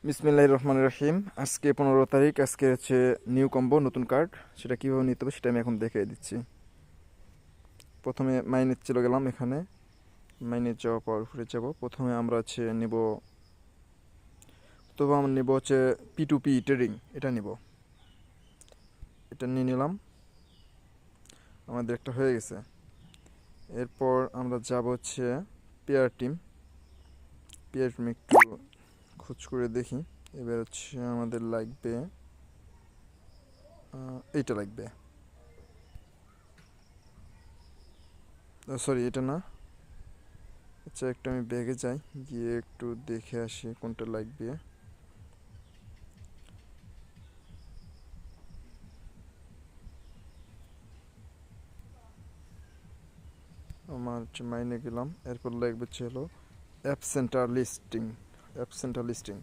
বিসমিল্লাহির রহমানির রহিম। আজকে 15 তারিখ। আজকে হচ্ছে নিউ কম্বো, নতুন কার্ড। সেটা কীভাবে নিতে হবে সেটা আমি এখন দেখিয়ে দিচ্ছি। প্রথমে মাইনেজ চলে গেলাম। এখানে মাইনেজ যাওয়ার পর ঘুরে যাব। প্রথমে আমরা হচ্ছে নেব, তবে আমরা নেব হচ্ছে P2P ট্রেডিং। এটা নিব, এটা নিয়ে নিলাম। আমাদের একটা হয়ে গেছে। এরপর আমরা যাব হচ্ছে পেয়ার টিম। পেয়ার টিম একটু খোঁজ করে দেখি। এবার হচ্ছে আমাদের লাগবে, এইটা লাগবে। সরি, এটা না। আচ্ছা, একটু আমি ব্যাগে যাই, গিয়ে একটু দেখে আসি কোনটা লাগবে। আমার হচ্ছে মাইনে গেলাম। এরপর লাগবে হচ্ছে হলো app centre listing. App centre listing